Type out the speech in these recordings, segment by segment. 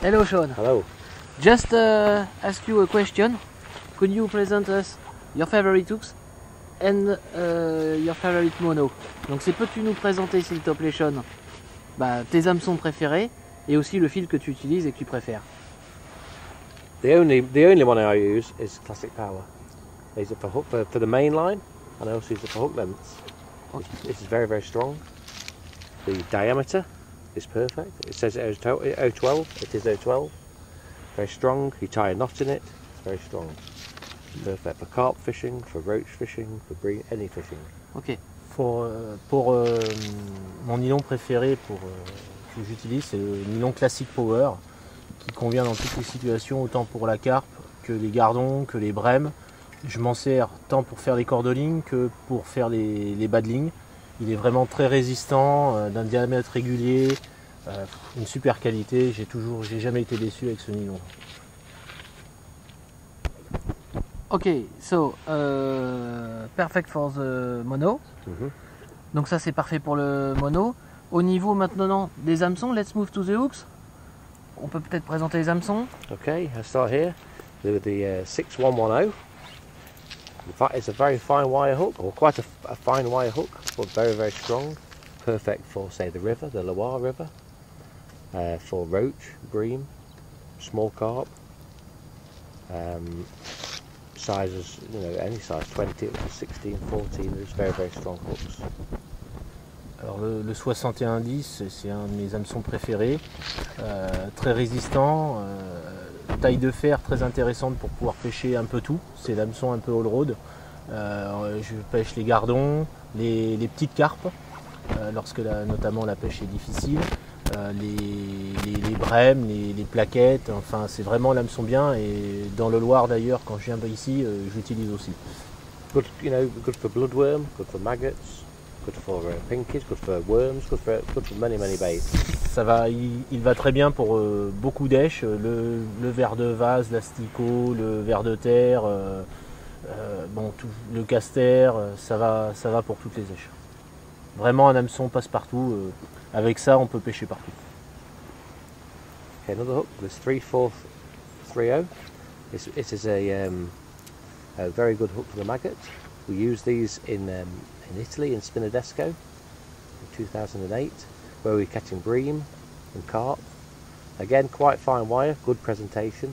Hello, Sean. Hello. Just ask you a question. Could you present us your favorite hooks and your favorite mono? Donc c'est peux-tu nous présenter, s'il te plaît, Sean, tes hameçons préférés et aussi le fil que tu utilises et que tu préfères? The only one I use is Classic Power. I use it for hook for the main line, and I also use it for hook lengths. Okay. This is very, very strong. The diameter is perfect. It says O12. It is O12. Very strong. You tie a knot in it. It's very strong. Perfect for carp fishing, for roach fishing, for any fishing. Ok. Pour mon nylon préféré que j'utilise, c'est le nylon Classic Power, qui convient dans toutes les situations, autant pour la carpe que les gardons, que les brèmes. Je m'en sers tant pour faire les cordelines que pour faire les bas de ligne. Il est vraiment très résistant, d'un diamètre régulier, une super qualité. J'ai jamais été déçu avec ce nylon. Ok, so perfect for the mono. Donc ça c'est parfait pour le mono. Au niveau maintenant des hameçons, let's move to the hooks. On peut peut-être présenter les hameçons. Okay, I'll start here with the 6110. In fact, it's a very fine wire hook, or quite a fine wire hook, but very, very strong. Perfect for, say, the river, the Loire River, for roach, bream, small carp, sizes, any size, 20 up to 16, 14, there's very, very strong hooks. Alors le 6110, c'est un de mes hameçons préférés, très résistant, taille de fer très intéressante pour pouvoir pêcher un peu tout. C'est l'hameçon un peu all road. Je pêche les gardons, les petites carpes, lorsque notamment la pêche est difficile, les brèmes, les plaquettes, enfin c'est vraiment l'hameçon bien, et dans le Loire d'ailleurs quand je viens ici, j'utilise aussi. Good, good for bloodworm, good for maggots. Good for pinkies, good for worms, good for many baits. Ça va, il va très bien pour beaucoup d'èches, le ver de vase, l'asticot, le ver de terre, le caster, ça va pour toutes les èches. Vraiment un hameçon passe-partout, avec ça on peut pêcher partout. Okay, another hook, this 3/4/30. It is a very good hook for the maggot. We use these in Italy, in Spinadesco, in 2008, where we're catching bream and carp. Again, quite fine wire, good presentation,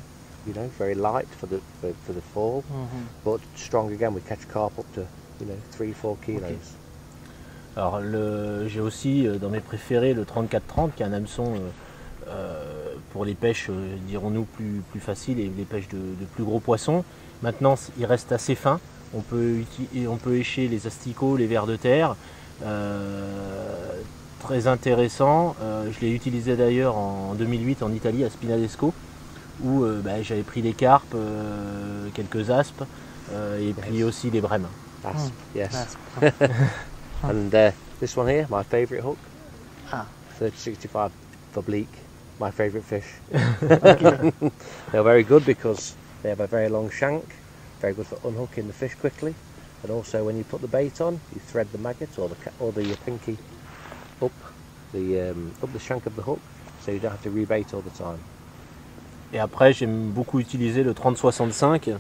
very light for the fall, but strong again. We catch carp up to 3-4 kilos. Okay. Alors j'ai aussi dans mes préférés le 34-30, qui est un hameçon pour les pêches, dirons-nous, plus faciles et les pêches de plus gros poissons. Maintenant, il reste assez fin. On peut écher les asticots, les vers de terre, très intéressant. Je l'ai utilisé d'ailleurs en 2008 en Italie à Spinadesco, où j'avais pris les carpes, quelques aspes, et puis aussi les brèmes. Asp, yes. And this one here, my favourite hook, 3065 for bleak, my favourite fish. They're very good because they have a very long shank. Very good for unhooking the fish quickly, and also when you put the bait on, you thread the maggot or the pinky up the shank of the hook, so you don't have to rebait all the time. Et après, j'aime beaucoup utiliser le 30-65.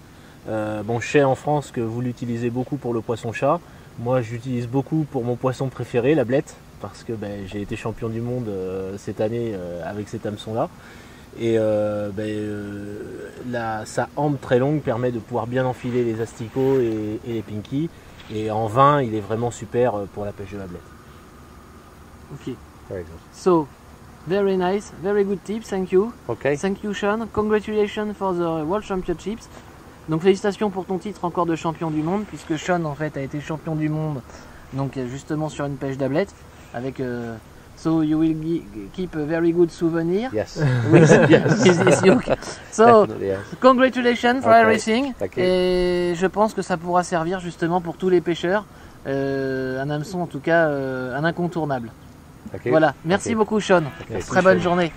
Bon, je sais en France que vous l'utilisez beaucoup pour le poisson-chat. Moi, j'utilise beaucoup pour mon poisson préféré, la blette, parce que j'ai été champion du monde cette année avec cet hameçon-là. Et sa hampe très longue permet de pouvoir bien enfiler les asticots et les pinkies. Et en vin, il est vraiment super pour la pêche de la blette. Ok. Very good. So, very nice, very good tips, thank you. Okay. Thank you, Sean. Congratulations for the World Championships. Donc félicitations pour ton titre encore de champion du monde, puisque Sean en fait a été champion du monde, donc justement sur une pêche d'ablette, avec so you will keep a very good souvenir. Yes. with this hook. So Yes. congratulations for everything. Thank you. Et je pense que ça pourra servir justement pour tous les pêcheurs, un hameçon en tout cas, un incontournable. Okay. Voilà, merci Okay. beaucoup Sean. Okay. Très bonne journée.